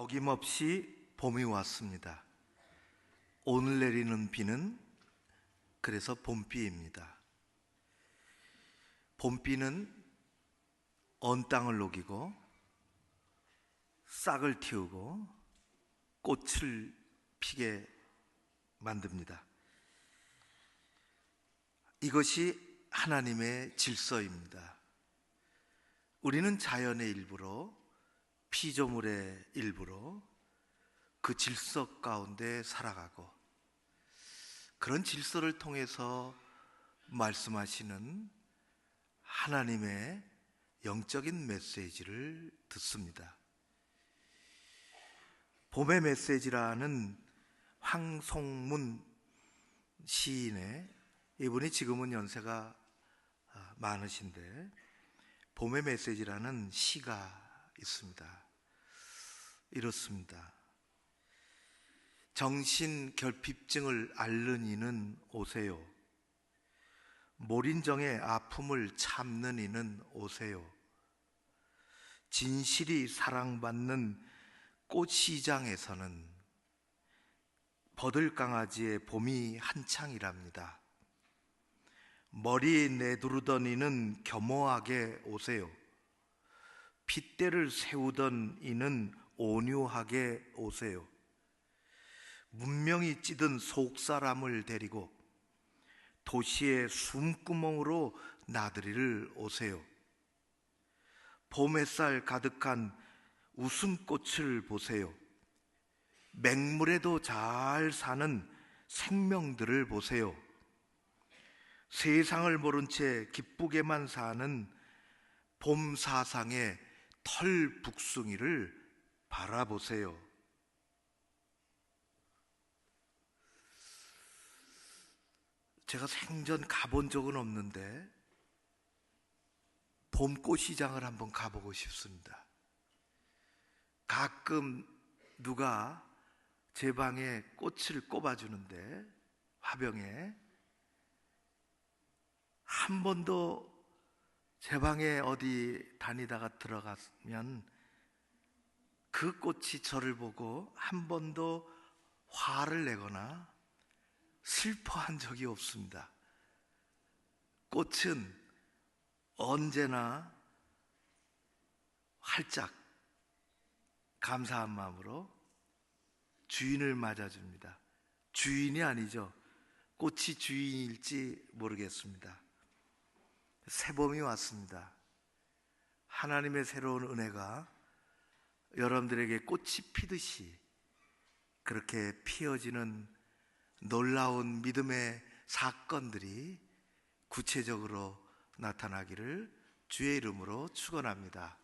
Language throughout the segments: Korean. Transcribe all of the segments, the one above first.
어김없이 봄이 왔습니다. 오늘 내리는 비는 그래서 봄비입니다. 봄비는 언 땅을 녹이고 싹을 틔우고 꽃을 피게 만듭니다. 이것이 하나님의 질서입니다. 우리는 자연의 일부로, 피조물의 일부로 그 질서 가운데 살아가고, 그런 질서를 통해서 말씀하시는 하나님의 영적인 메시지를 듣습니다. 봄의 메시지라는 황송문 시인의, 이분이 지금은 연세가 많으신데 봄의 메시지라는 시가 있습니다. 이렇습니다. 정신결핍증을 앓는 이는 오세요. 몰인정의 아픔을 참는 이는 오세요. 진실이 사랑받는 꽃시장에서는 버들강아지의 봄이 한창이랍니다. 머리 내두르던 이는 겸허하게 오세요. 핏대를 세우던 이는 온유하게 오세요. 문명이 찌든 속사람을 데리고 도시의 숨구멍으로 나들이를 오세요. 봄 햇살 가득한 웃음꽃을 보세요. 맹물에도 잘 사는 생명들을 보세요. 세상을 모른 채 기쁘게만 사는 봄 사상의 털 북숭이를 바라보세요. 제가 생전 가본 적은 없는데 봄꽃시장을 한번 가보고 싶습니다. 가끔 누가 제 방에 꽃을 꼽아주는데, 화병에, 한 번도 제 방에 어디 다니다가 들어가면 그 꽃이 저를 보고 한 번도 화를 내거나 슬퍼한 적이 없습니다. 꽃은 언제나 활짝 감사한 마음으로 주인을 맞아줍니다. 주인이 아니죠. 꽃이 주인일지 모르겠습니다. 새봄이 왔습니다. 하나님의 새로운 은혜가 여러분들에게 꽃이 피듯이 그렇게 피어지는 놀라운 믿음의 사건들이 구체적으로 나타나기를 주의 이름으로 축원합니다.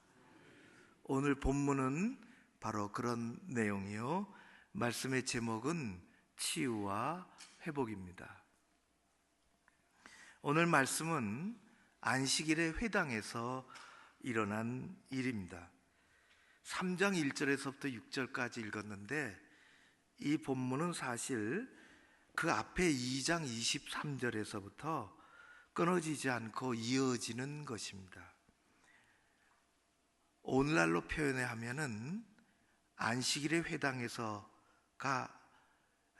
오늘 본문은 바로 그런 내용이요, 말씀의 제목은 치유와 회복입니다. 오늘 말씀은 안식일의 회당에서 일어난 일입니다. 3장 1절에서부터 6절까지 읽었는데, 이 본문은 사실 그 앞에 2장 23절에서부터 끊어지지 않고 이어지는 것입니다. 오늘날로 표현해 하면은 안식일의 회당에서가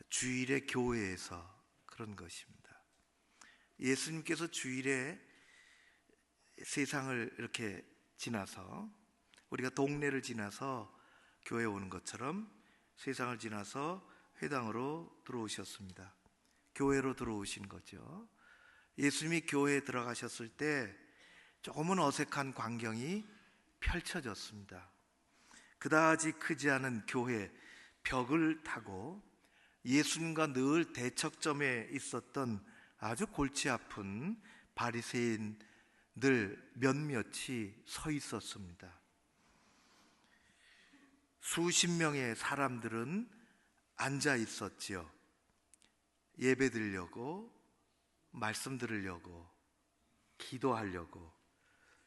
주일의 교회에서 그런 것입니다. 예수님께서 주일에 세상을 이렇게 지나서, 우리가 동네를 지나서 교회에 오는 것처럼 세상을 지나서 회당으로 들어오셨습니다. 교회로 들어오신 거죠. 예수님이 교회에 들어가셨을 때 조금은 어색한 광경이 펼쳐졌습니다. 그다지 크지 않은 교회 벽을 타고 예수님과 늘 대척점에 있었던 아주 골치 아픈 바리새인들 몇몇이 서 있었습니다. 수십 명의 사람들은 앉아 있었지요. 예배 드리려고, 말씀 들으려고, 기도하려고.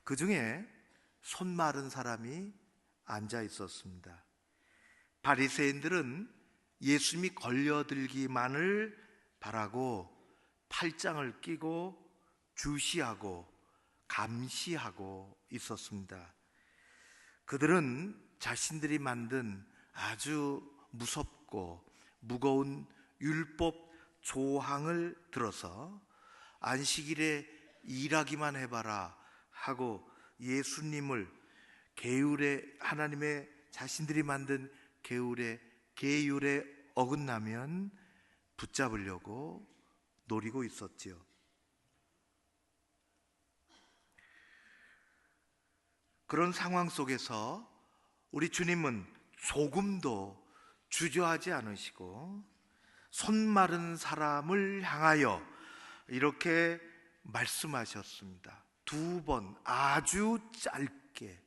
그 중에 손 마른 사람이 앉아 있었습니다. 바리새인들은 예수님이 걸려들기만을 바라고 팔짱을 끼고 주시하고 감시하고 있었습니다. 그들은 자신들이 만든 아주 무섭고 무거운 율법 조항을 들어서 안식일에 일하기만 해봐라 하고 예수님을 하나님의 자신들이 만든 계율에 어긋나면 붙잡으려고 노리고 있었지요. 그런 상황 속에서 우리 주님은 조금도 주저하지 않으시고 손 마른 사람을 향하여 이렇게 말씀하셨습니다. 2번 아주 짧게.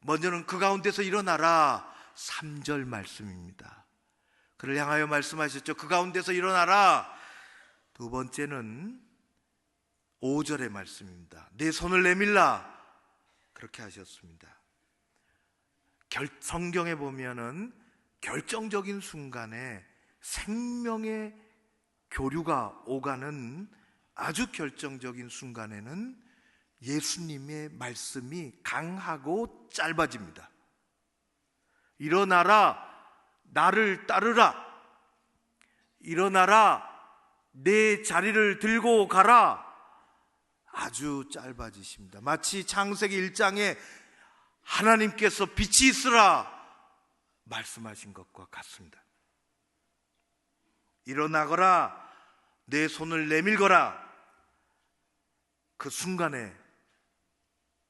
먼저는 그 가운데서 일어나라, 3절 말씀입니다. 그를 향하여 말씀하셨죠. 그 가운데서 일어나라. 두 번째는 5절의 말씀입니다. 내 손을 내밀라. 그렇게 하셨습니다. 성경에 보면은 결정적인 순간에 생명의 교류가 오가는 아주 결정적인 순간에는 예수님의 말씀이 강하고 짧아집니다. 일어나라, 나를 따르라. 일어나라, 내 자리를 들고 가라. 아주 짧아지십니다. 마치 창세기 1장에 하나님께서 빛이 있으라 말씀하신 것과 같습니다. 일어나거라, 내 손을 내밀거라. 그 순간에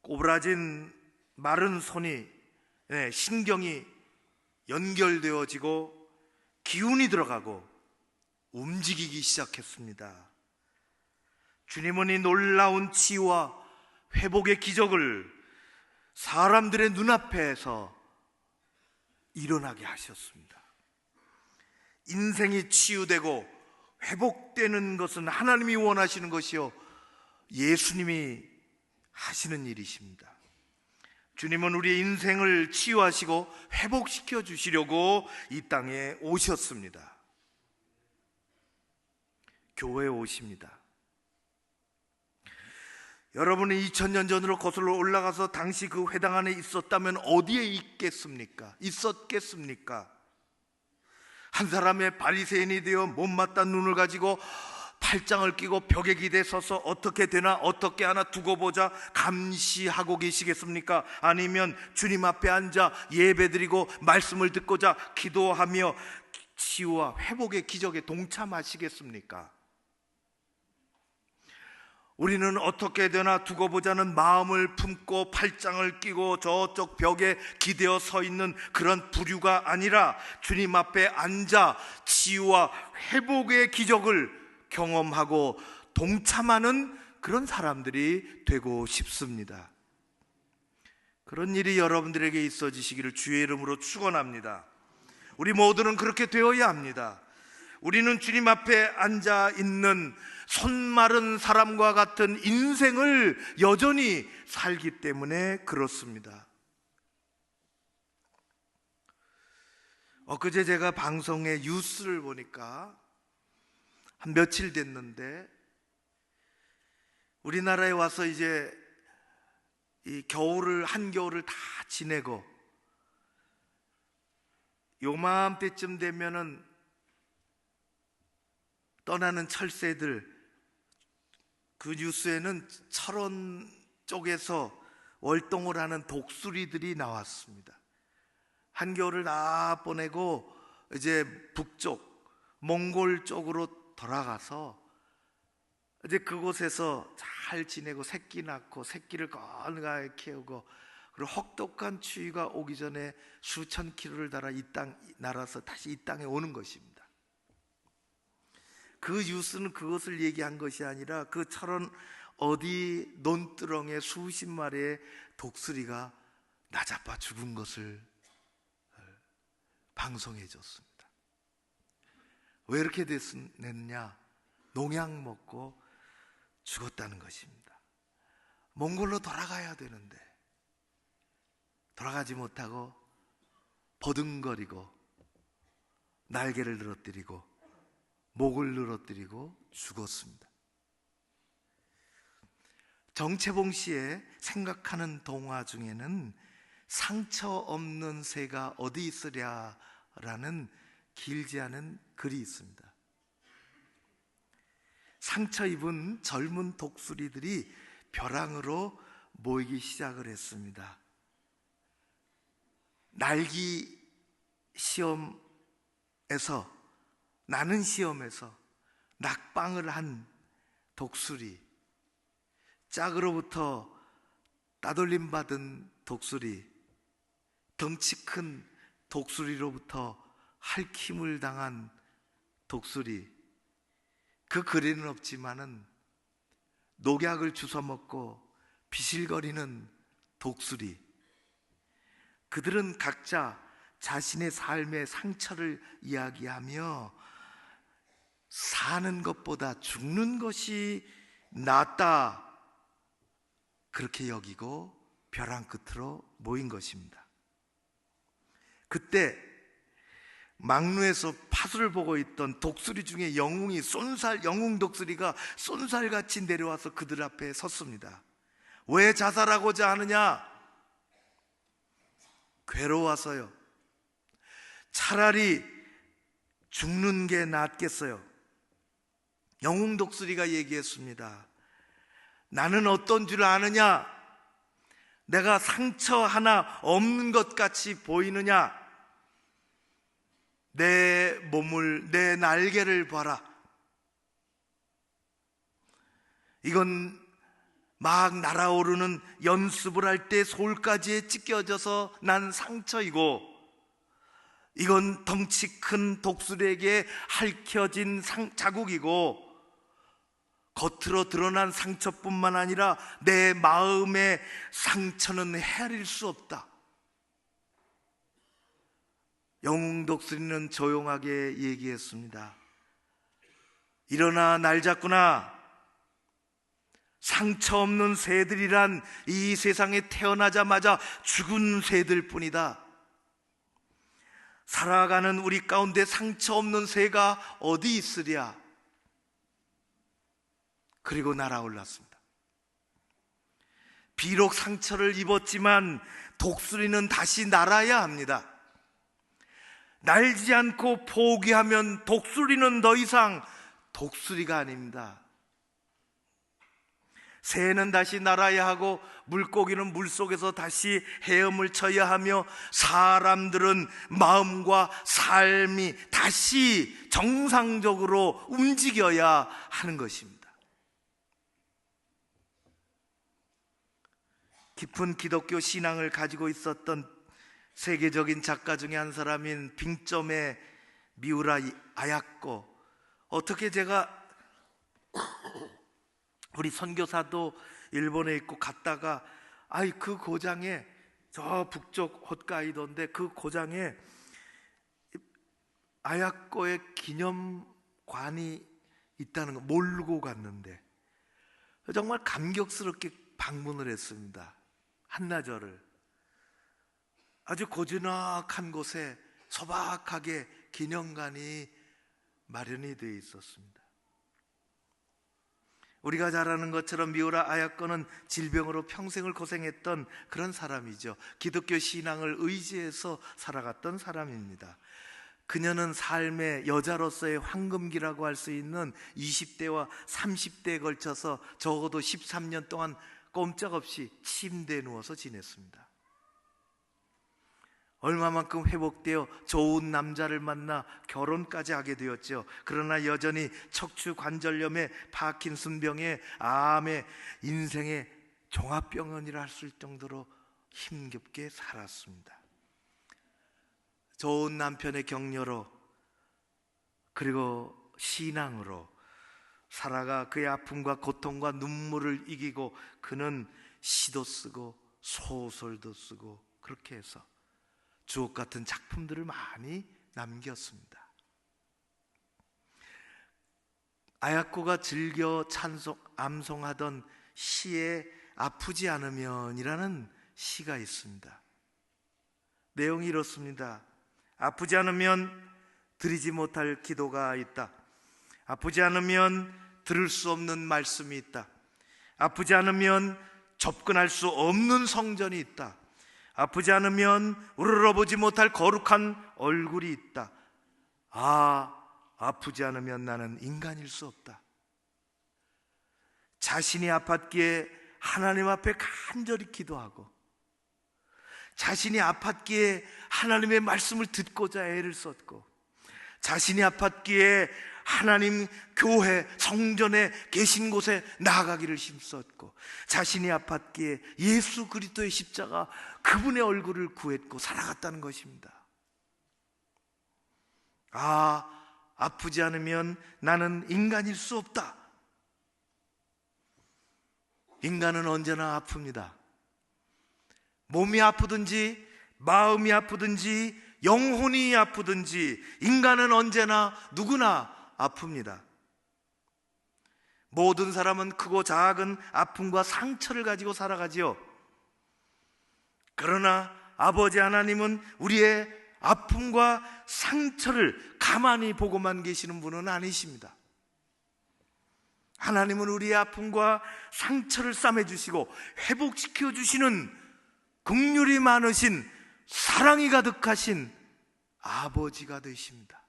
꼬부라진 마른 손이, 신경이 연결되어지고 기운이 들어가고 움직이기 시작했습니다. 주님은 이 놀라운 치유와 회복의 기적을 사람들의 눈앞에서 일어나게 하셨습니다. 인생이 치유되고 회복되는 것은 하나님이 원하시는 것이요, 예수님이 하시는 일이십니다. 주님은 우리의 인생을 치유하시고 회복시켜 주시려고 이 땅에 오셨습니다. 교회에 오십니다. 여러분이 2000년 전으로 거슬러 올라가서 당시 그 회당 안에 있었다면 어디에 있었겠습니까? 한 사람의 바리새인이 되어 못마땅 눈을 가지고 팔짱을 끼고 벽에 기대 서서 어떻게 되나 어떻게 하나 두고 보자 감시하고 계시겠습니까? 아니면 주님 앞에 앉아 예배드리고 말씀을 듣고자 기도하며 치유와 회복의 기적에 동참하시겠습니까? 우리는 어떻게 되나 두고 보자는 마음을 품고 팔짱을 끼고 저쪽 벽에 기대어 서 있는 그런 부류가 아니라 주님 앞에 앉아 치유와 회복의 기적을 경험하고 동참하는 그런 사람들이 되고 싶습니다. 그런 일이 여러분들에게 있어지시기를 주의 이름으로 축원합니다. 우리 모두는 그렇게 되어야 합니다. 우리는 주님 앞에 앉아 있는 손 마른 사람과 같은 인생을 여전히 살기 때문에 그렇습니다. 엊그제 제가 방송에 뉴스를 보니까 한 며칠 됐는데 우리나라에 와서 이제 이 한겨울을 다 지내고 요맘때쯤 되면은 떠나는 철새들, 그 뉴스에는 철원 쪽에서 월동을 하는 독수리들이 나왔습니다. 한겨울을 다 보내고 이제 북쪽 몽골 쪽으로 돌아가서 이제 그곳에서 잘 지내고 새끼 낳고 새끼를 건강하게 키우고, 그리고 혹독한 추위가 오기 전에 수천 킬로를 날아서 다시 이 땅에 오는 것입니다. 그 뉴스는 그것을 얘기한 것이 아니라 그 철원 어디 논두렁에 수십 마리의 독수리가 나자빠 죽은 것을 방송해 줬습니다. 왜 이렇게 됐느냐? 농약 먹고 죽었다는 것입니다. 몽골로 돌아가야 되는데 돌아가지 못하고 버둥거리고 날개를 늘어뜨리고 목을 늘어뜨리고 죽었습니다. 정채봉 씨의 생각하는 동화 중에는 상처 없는 새가 어디 있으랴라는 길지 않은 글이 있습니다. 상처 입은 젊은 독수리들이 벼랑으로 모이기 시작을 했습니다. 날기 시험에서, 나는 시험에서 낙방을 한 독수리, 짝으로부터 따돌림 받은 독수리, 덩치 큰 독수리로부터 핥힘을 당한 독수리, 그 글에는 없지만은 녹약을 주워 먹고 비실거리는 독수리, 그들은 각자 자신의 삶의 상처를 이야기하며 사는 것보다 죽는 것이 낫다, 그렇게 여기고 벼랑 끝으로 모인 것입니다. 그때 막루에서 파수를 보고 있던 독수리 중에 영웅 독수리가 쏜살같이 내려와서 그들 앞에 섰습니다. 왜 자살하고자 하느냐? 괴로워서요. 차라리 죽는 게 낫겠어요. 영웅 독수리가 얘기했습니다. 나는 어떤 줄 아느냐? 내가 상처 하나 없는 것 같이 보이느냐? 내 몸을, 내 날개를 봐라. 이건 막 날아오르는 연습을 할 때 솔가지에 찢겨져서 난 상처이고, 이건 덩치 큰 독수리에게 핥혀진 자국이고, 겉으로 드러난 상처뿐만 아니라 내 마음의 상처는 헤아릴 수 없다. 영웅 독수리는 조용하게 얘기했습니다. 일어나 날 잡구나. 상처 없는 새들이란 이 세상에 태어나자마자 죽은 새들 뿐이다. 살아가는 우리 가운데 상처 없는 새가 어디 있으랴? 그리고 날아올랐습니다. 비록 상처를 입었지만 독수리는 다시 날아야 합니다. 날지 않고 포기하면 독수리는 더 이상 독수리가 아닙니다. 새는 다시 날아야 하고, 물고기는 물속에서 다시 헤엄을 쳐야 하며, 사람들은 마음과 삶이 다시 정상적으로 움직여야 하는 것입니다. 깊은 기독교 신앙을 가지고 있었던 세계적인 작가 중에 한 사람인 빙점의 미우라 아야코, 어떻게 제가 우리 선교사도 일본에 있고 갔다가 그 고장에, 저 북쪽 홋카이도인데 그 고장에 아야코의 기념관이 있다는 거 모르고 갔는데 정말 감격스럽게 방문을 했습니다. 한나절을 아주 고즈넉한 곳에 소박하게 기념관이 마련이 되어 있었습니다. 우리가 잘 아는 것처럼 미우라 아야코는 질병으로 평생을 고생했던 그런 사람이죠. 기독교 신앙을 의지해서 살아갔던 사람입니다. 그녀는 삶의 여자로서의 황금기라고 할 수 있는 20대와 30대에 걸쳐서 적어도 13년 동안 꼼짝없이 침대에 누워서 지냈습니다. 얼마만큼 회복되어 좋은 남자를 만나 결혼까지 하게 되었죠. 그러나 여전히 척추관절염에 파킨슨병에 암에 인생의 종합병원이라 할 수 있을 정도로 힘겹게 살았습니다. 좋은 남편의 격려로, 그리고 신앙으로 살아가 그의 아픔과 고통과 눈물을 이기고, 그는 시도 쓰고 소설도 쓰고 그렇게 해서 주옥 같은 작품들을 많이 남겼습니다. 아야코가 즐겨 암송하던 시에 아프지 않으면이라는 시가 있습니다. 내용이 이렇습니다. 아프지 않으면 드리지 못할 기도가 있다. 아프지 않으면 들을 수 없는 말씀이 있다. 아프지 않으면 접근할 수 없는 성전이 있다. 아프지 않으면 우러러보지 못할 거룩한 얼굴이 있다. 아프지 않으면 나는 인간일 수 없다. 자신이 아팠기에 하나님 앞에 간절히 기도하고, 자신이 아팠기에 하나님의 말씀을 듣고자 애를 썼고, 자신이 아팠기에 하나님 교회 성전에 계신 곳에 나아가기를 힘썼고, 자신이 아팠기에 예수 그리스도의 십자가, 그분의 얼굴을 구했고 살아갔다는 것입니다. 아프지 않으면 나는 인간일 수 없다. 인간은 언제나 아픕니다. 몸이 아프든지 마음이 아프든지 영혼이 아프든지 인간은 언제나 누구나 아픕니다. 모든 사람은 크고 작은 아픔과 상처를 가지고 살아가지요. 그러나 아버지 하나님은 우리의 아픔과 상처를 가만히 보고만 계시는 분은 아니십니다. 하나님은 우리의 아픔과 상처를 싸매주시고 회복시켜 주시는 긍휼이 많으신, 사랑이 가득하신 아버지가 되십니다.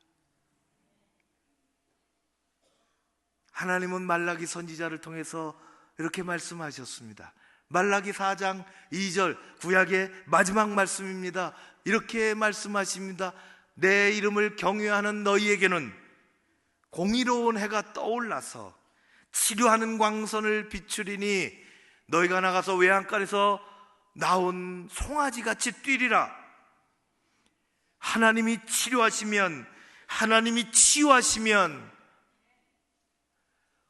하나님은 말라기 선지자를 통해서 이렇게 말씀하셨습니다. 말라기 4장 2절, 구약의 마지막 말씀입니다. 이렇게 말씀하십니다. 내 이름을 경외하는 너희에게는 공의로운 해가 떠올라서 치료하는 광선을 비추리니 너희가 나가서 외양간에서 나온 송아지같이 뛰리라. 하나님이 치료하시면, 하나님이 치유하시면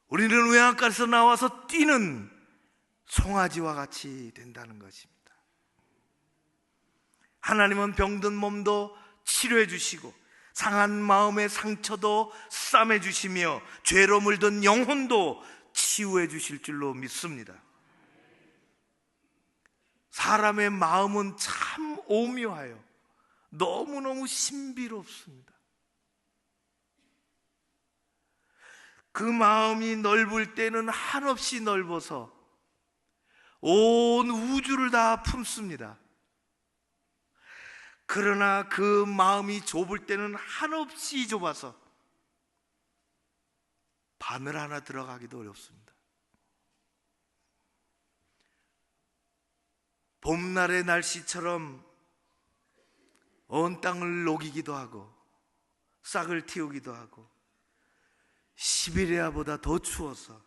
우리는 외양간에서 나와서 뛰는 송아지와 같이 된다는 것입니다. 하나님은 병든 몸도 치료해 주시고 상한 마음의 상처도 싸매 주시며 죄로 물든 영혼도 치유해 주실 줄로 믿습니다. 사람의 마음은 참 오묘하여 너무너무 신비롭습니다. 그 마음이 넓을 때는 한없이 넓어서 온 우주를 다 품습니다. 그러나 그 마음이 좁을 때는 한없이 좁아서 바늘 하나 들어가기도 어렵습니다. 봄날의 날씨처럼 온 땅을 녹이기도 하고 싹을 틔우기도 하고, 시베리아보다 더 추워서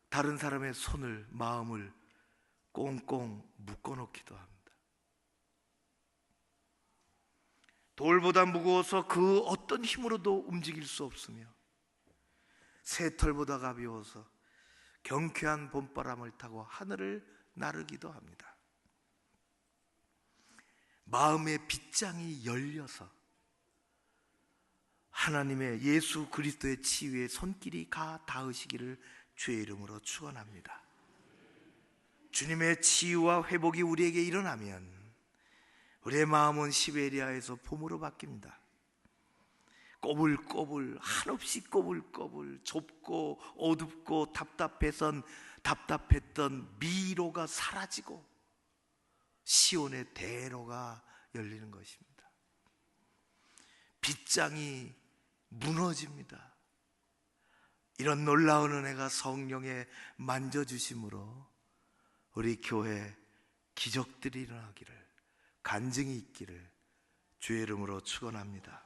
다른 사람의 손을, 마음을 꽁꽁 묶어놓기도 합니다. 돌보다 무거워서 그 어떤 힘으로도 움직일 수 없으며, 새털보다 가벼워서 경쾌한 봄바람을 타고 하늘을 나르기도 합니다. 마음의 빗장이 열려서 하나님의 예수 그리스도의 치유에 손길이 가 닿으시기를 주의 이름으로 축원합니다. 주님의 치유와 회복이 우리에게 일어나면 우리의 마음은 시베리아에서 봄으로 바뀝니다. 꼬불꼬불, 한없이 꼬불꼬불, 좁고 어둡고 답답했던 미로가 사라지고 시온의 대로가 열리는 것입니다. 빗장이 무너집니다. 이런 놀라운 은혜가 성령의 만져주심으로 우리 교회 기적들이 일어나기를, 간증이 있기를 주의 이름으로 축원합니다.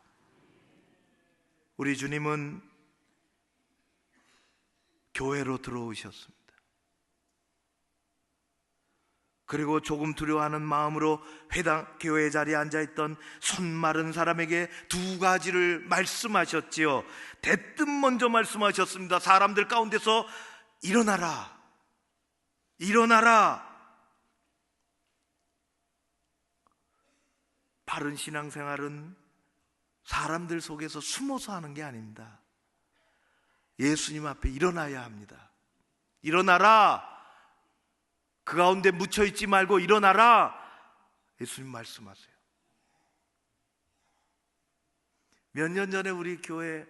우리 주님은 교회로 들어오셨습니다. 그리고 조금 두려워하는 마음으로 회당 교회 자리에 앉아있던 손 마른 사람에게 두 가지를 말씀하셨지요. 대뜸 먼저 말씀하셨습니다. 사람들 가운데서 일어나라, 일어나라. 바른 신앙생활은 사람들 속에서 숨어서 하는 게 아닙니다. 예수님 앞에 일어나야 합니다. 일어나라. 그 가운데 묻혀있지 말고 일어나라. 예수님 말씀하세요. 몇 년 전에 우리 교회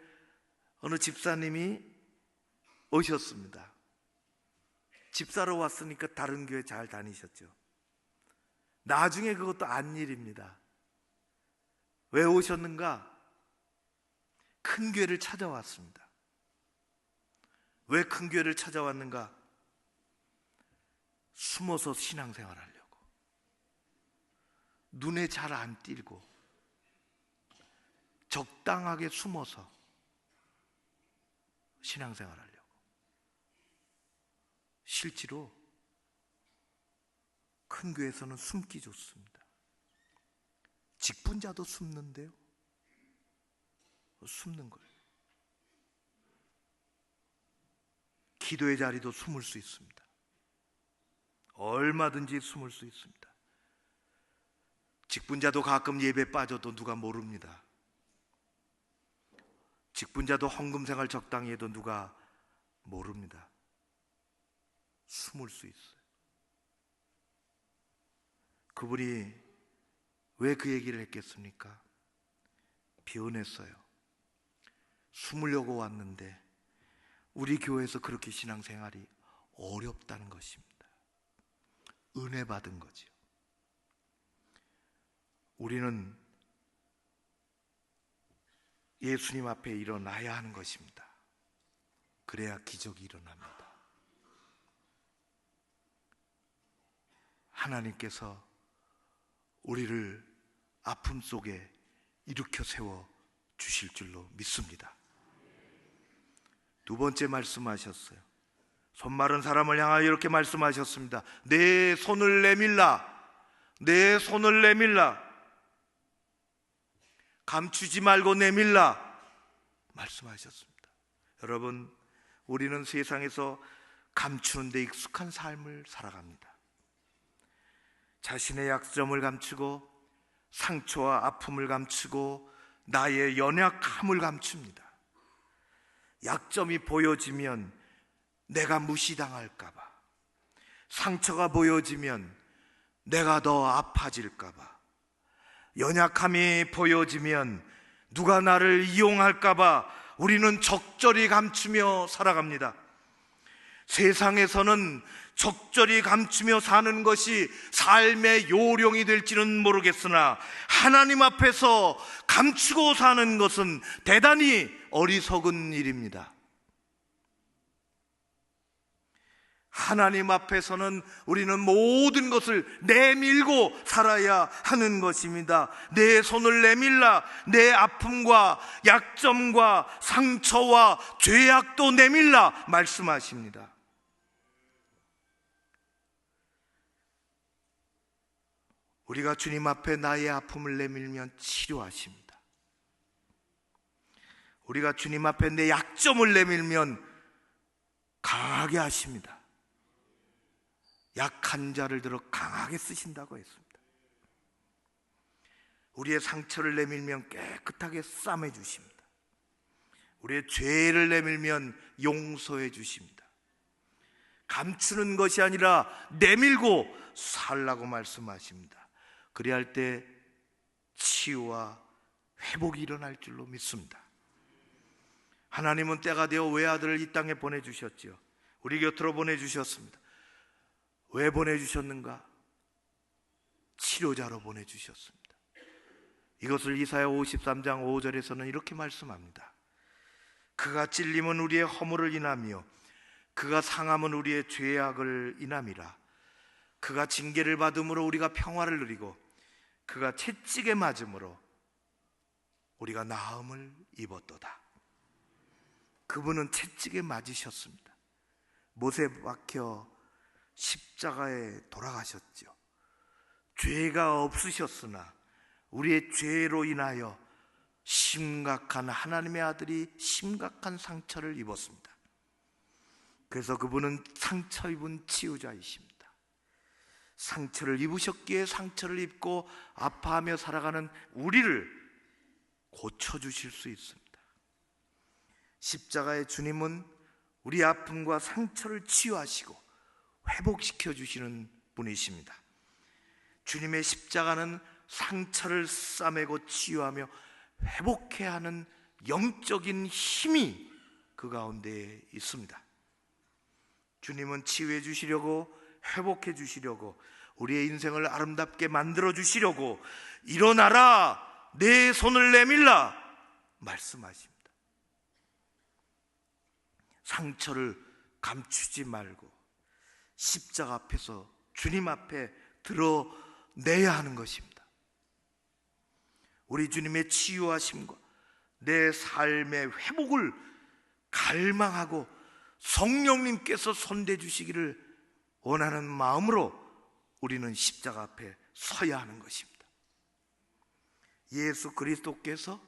어느 집사님이 오셨습니다. 집사로 왔으니까 다른 교회 잘 다니셨죠. 나중에 그것도 안 일입니다. 왜 오셨는가? 큰 교회를 찾아왔습니다. 왜 큰 교회를 찾아왔는가? 숨어서 신앙생활 하려고. 눈에 잘 안 띄고 적당하게 숨어서 신앙생활 하려고. 실제로 큰 교회에서는 숨기 좋습니다. 직분자도 숨는데요. 숨는 거예요. 기도의 자리도 숨을 수 있습니다. 얼마든지 숨을 수 있습니다. 직분자도 가끔 예배 빠져도 누가 모릅니다. 직분자도 헌금 생활 적당히 해도 누가 모릅니다. 숨을 수 있어요. 그분이 왜 그 얘기를 했겠습니까? 비운했어요. 숨으려고 왔는데 우리 교회에서 그렇게 신앙생활이 어렵다는 것입니다. 은혜 받은 거죠. 우리는 예수님 앞에 일어나야 하는 것입니다. 그래야 기적이 일어납니다. 하나님께서 우리를 아픔 속에 일으켜 세워 주실 줄로 믿습니다. 두 번째 말씀하셨어요. 손 마른 사람을 향하여 이렇게 말씀하셨습니다. 내 손을 내밀라. 내 손을 내밀라. 감추지 말고 내밀라 말씀하셨습니다. 여러분, 우리는 세상에서 감추는 데 익숙한 삶을 살아갑니다. 자신의 약점을 감추고 상처와 아픔을 감추고 나의 연약함을 감춥니다. 약점이 보여지면 내가 무시당할까 봐, 상처가 보여지면 내가 더 아파질까 봐, 연약함이 보여지면 누가 나를 이용할까 봐 우리는 적절히 감추며 살아갑니다. 세상에서는 적절히 감추며 사는 것이 삶의 요령이 될지는 모르겠으나 하나님 앞에서 감추고 사는 것은 대단히 어리석은 일입니다. 하나님 앞에서는 우리는 모든 것을 내밀고 살아야 하는 것입니다. 내 손을 내밀라. 내 아픔과 약점과 상처와 죄악도 내밀라 말씀하십니다. 우리가 주님 앞에 나의 아픔을 내밀면 치료하십니다. 우리가 주님 앞에 내 약점을 내밀면 강하게 하십니다. 약한 자를 들어 강하게 쓰신다고 했습니다. 우리의 상처를 내밀면 깨끗하게 싸매 주십니다. 우리의 죄를 내밀면 용서해 주십니다. 감추는 것이 아니라 내밀고 살라고 말씀하십니다. 그래야 할 때 치유와 회복이 일어날 줄로 믿습니다. 하나님은 때가 되어 외아들을 이 땅에 보내주셨지요. 우리 곁으로 보내주셨습니다. 왜 보내주셨는가? 치료자로 보내주셨습니다. 이것을 이사야 53장 5절에서는 이렇게 말씀합니다. 그가 찔림은 우리의 허물을 인하며 그가 상함은 우리의 죄악을 인함이라. 그가 징계를 받음으로 우리가 평화를 누리고 그가 채찍에 맞음으로 우리가 나음을 입었도다. 그분은 채찍에 맞으셨습니다. 못에 박혀 십자가에 돌아가셨죠. 죄가 없으셨으나 우리의 죄로 인하여 심각한, 하나님의 아들이 심각한 상처를 입었습니다. 그래서 그분은 상처 입은 치유자이십니다. 상처를 입으셨기에 상처를 입고 아파하며 살아가는 우리를 고쳐주실 수 있습니다. 십자가의 주님은 우리 아픔과 상처를 치유하시고 회복시켜 주시는 분이십니다. 주님의 십자가는 상처를 싸매고 치유하며 회복해야 하는 영적인 힘이 그 가운데 있습니다. 주님은 치유해 주시려고, 회복해 주시려고 우리의 인생을 아름답게 만들어 주시려고 일어나라, 내 손을 내밀라 말씀하십니다. 상처를 감추지 말고 십자가 앞에서 주님 앞에 드러내야 하는 것입니다. 우리 주님의 치유하심과 내 삶의 회복을 갈망하고 성령님께서 손대 주시기를 원하는 마음으로 우리는 십자가 앞에 서야 하는 것입니다. 예수 그리스도께서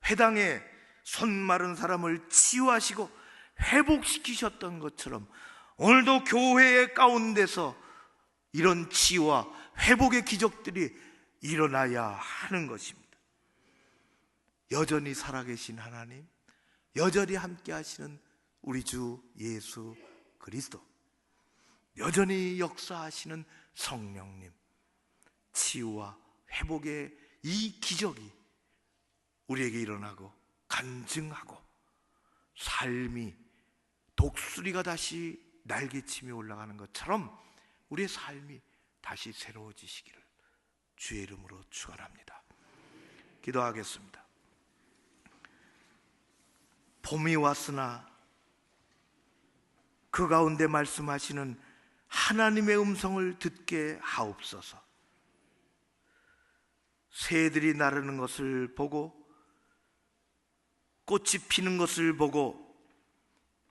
회당에 손 마른 사람을 치유하시고 회복시키셨던 것처럼 오늘도 교회의 가운데서 이런 치유와 회복의 기적들이 일어나야 하는 것입니다. 여전히 살아계신 하나님, 여전히 함께 하시는 우리 주 예수 그리스도, 여전히 역사하시는 성령님, 치유와 회복의 이 기적이 우리에게 일어나고 간증하고 삶이 독수리가 다시 날개치며 올라가는 것처럼 우리의 삶이 다시 새로워지시기를 주의 이름으로 축원합니다. 기도하겠습니다. 봄이 왔으나 그 가운데 말씀하시는 하나님의 음성을 듣게 하옵소서. 새들이 나르는 것을 보고 꽃이 피는 것을 보고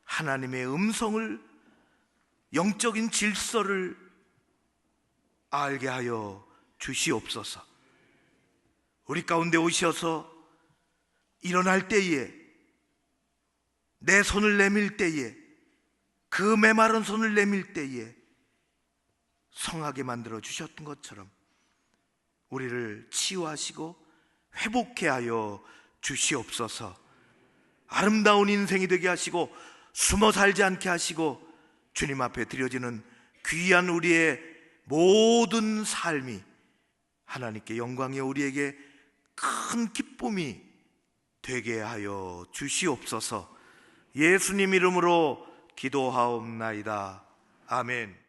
하나님의 음성을, 영적인 질서를 알게 하여 주시옵소서. 우리 가운데 오셔서 일어날 때에, 내 손을 내밀 때에, 그 메마른 손을 내밀 때에 성하게 만들어 주셨던 것처럼 우리를 치유하시고 회복케 하여 주시옵소서. 아름다운 인생이 되게 하시고 숨어 살지 않게 하시고 주님 앞에 드려지는 귀한 우리의 모든 삶이 하나님께 영광이요 우리에게 큰 기쁨이 되게 하여 주시옵소서. 예수님 이름으로 기도하옵나이다. 아멘.